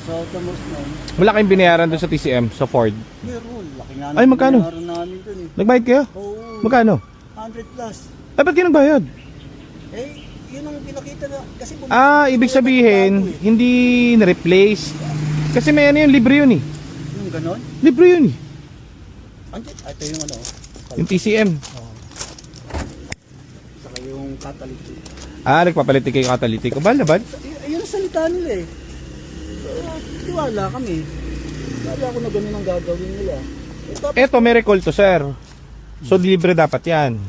Sa Automos na. Wala kayong binayaran doon sa TCM, sa Ford? Meron. Laki nga Ay, magkano? binayaran namin dun eh. Nagbayad kayo? Oo. Magkano? 100 plus. Ay, ba't kayo nagbayad? Eh, yun ang pinakita na. Kasi Ibig sabihin, hindi na-replace. Kasi may ano yun, libre yun eh. yung ganon. Libre yun eh. Ito yung ano. Yung TCM. Oo. Saka yung catalytic. Nagpapalit kayo catalytic. O, bala ba? Yun ang salita nila eh. Tiwala kami. Tiwala ko na ganun ang gagawin nila. Eto, may recall to, sir. So, libre dapat yan.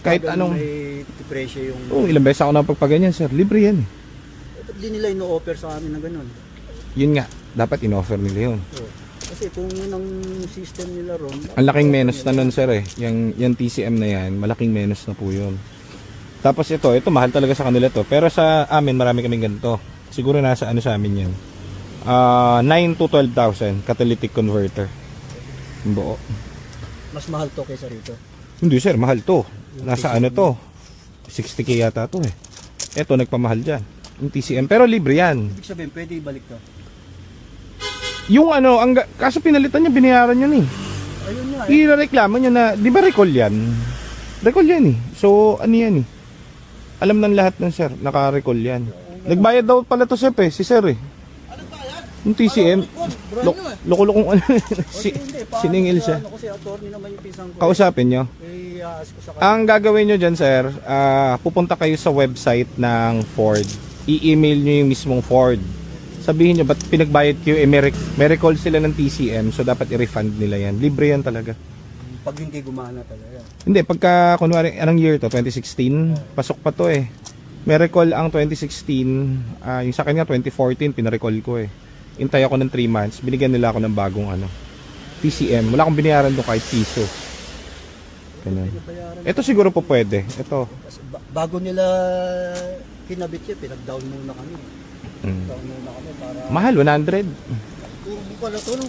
Kahit anong... May presyo yung... ilang beses ako napagpaganyan, sir. Libre yan eh. Ba't di nila ino-offer sa amin na ganun? Yun nga, dapat in-offer nila yun. Oo. Kasi kung yun ang system nila ron... Ang laking menos na nun, sir eh. Yung TCM na yan, malaking menos na po yun. Tapos ito mahal talaga sa kanila to. Pero sa amin, marami kaming ganito. Siguro nasa ano sa amin yan. 9 to 12,000 catalytic converter. Buo. Mas mahal to kaysa rito. Hindi sir, mahal to. Nasa ano to? 60k yata to eh. Ito nagpamahal dyan. Yung TCM. Pero libre yan. Ibig sabihin, pwede ibalik to. Yung ano, kaso pinalitan niya, binayaran yun eh. Ayun nga Irereklamo niya na, di ba recall yan? Recall yan eh. So, ano yan eh. Alam ng lahat ng sir, naka-recall yan. Nagbayad daw pala to sir eh, si sir eh. Anong bayad? Yung TCM. Loko-lokong ano. Siningil siya. Kasi attorney naman yung pisang ko. Kausapin nyo. I-ask ko sa kanya. Ang gagawin nyo dyan sir, pupunta kayo sa website ng Ford. I-email nyo yung mismong Ford. Sabihin nyo, ba't pinagbayad kayo? May recall sila ng TCM, so dapat i-refund nila yan. Libre yan talaga. Pag hindi gumana talaga. Hindi, pagka, kunwari, anong year to? 2016? Pasok pa to eh. May recall ang 2016, yung sa akin nga 2014, pinarecall ko eh. Intay ako ng 3 months, binigyan nila ako ng bagong ano, TCM. Wala akong binayaran doon kahit piso. Ganun. Ito siguro po pwede. Ito. Bago nila kinabit siya, pinag-down muna kami. Down muna kami para... Mahal, 100. Turbo pala to, no?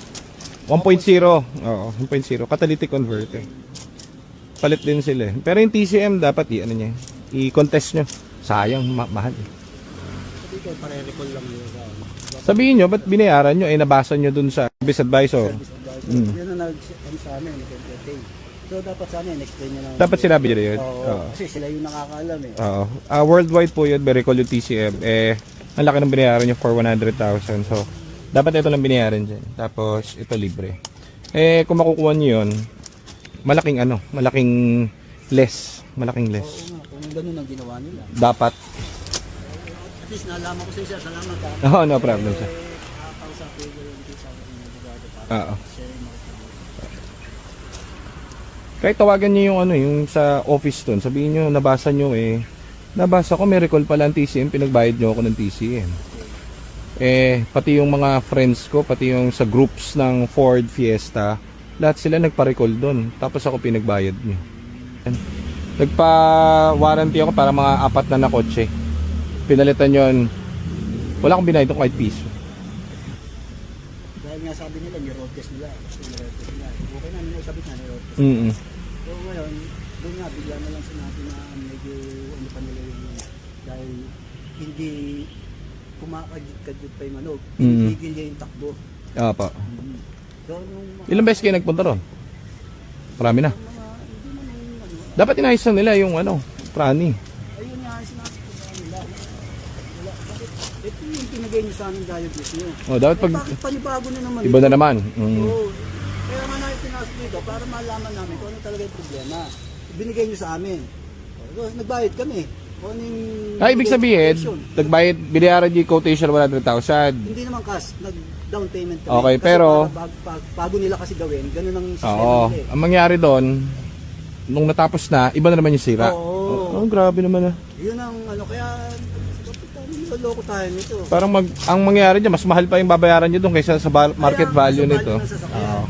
1.0. Oo, 1.0. Catalytic converter. Palit din sila eh. Pero yung TCM dapat ano niya, i-contest nyo. Sayang, mahal eh. Sabi ko, pare-recall lang yun. Sabihin nyo, ba't binayaran nyo? Nabasa nyo dun sa service advisor. Yan ang nag-ano sa amin, nag-entertain. So dapat sa amin, explain nyo lang. Dapat sinabi nyo yun. Oo. Kasi sila yung nakakaalam eh. Oo. Worldwide po yun, may recall yung TCM. Ang laki ng binayaran nyo for 100,000. So, dapat ito lang binayaran dyan. Tapos, ito libre. Kung makukuha nyo yun, malaking less. Malaking less. Oo nga, kung ganun ang ginawa nila. Dapat. At least nalaman ko sa siya, salamat ha. Oo, no problem sir. Kakausapin ko yung sa akin ng abogado para Oo. sharing mo. Kahit tawagan nyo yung yung sa office dun, sabihin nyo, nabasa nyo nabasa ko, may recall pala ang TCM, pinagbayad nyo ako ng TCM. Pati yung mga friends ko, pati yung sa groups ng Ford Fiesta, lahat sila nagpa-recall dun. Tapos ako pinagbayad nyo. Nagpa-warranty ako para mga 4 na kotse. Pinalitan yun. Wala akong binayad kahit piso. Dahil nga sabi nila, ni-road test nila. Okay na, sabit na ni-road test. So ngayon, doon nga, bigla na lang sinabi na medyo ano pa nila yun. Dahil hindi kumakadit-kadit pa yung manog. Higil niya yung takbo. Opo. So, nung Ilang beses kayo nagpunta ron? Marami na. Dapat inayos na nila yung trani. ayun nga, sinabi ko sa nila. Wala, bakit? Ito yung pinagay niyo sa amin diabetes niyo. Dapat pag Bakit panibago na naman iba na naman. Oo. Kaya nga namin pinasok dito para malaman namin kung ano talaga yung problema. Binigay niyo sa amin. So, nagbayad kami. Kung ano yung... Ibig sabihin, nagbayad, binayaran yung quotation 100,000. Hindi naman cash, nag-down payment kami. Okay, kasi pero... bago nila kasi gawin, ganun ang sistema Oo. nila eh. Ang mangyari doon, nung natapos na, iba na naman yung sira. Oo. Grabe naman ah. Yun ang kaya... Loko tayo nito. Parang ang mangyari dyan, mas mahal pa yung babayaran nyo doon kaysa sa market value nito. Oo.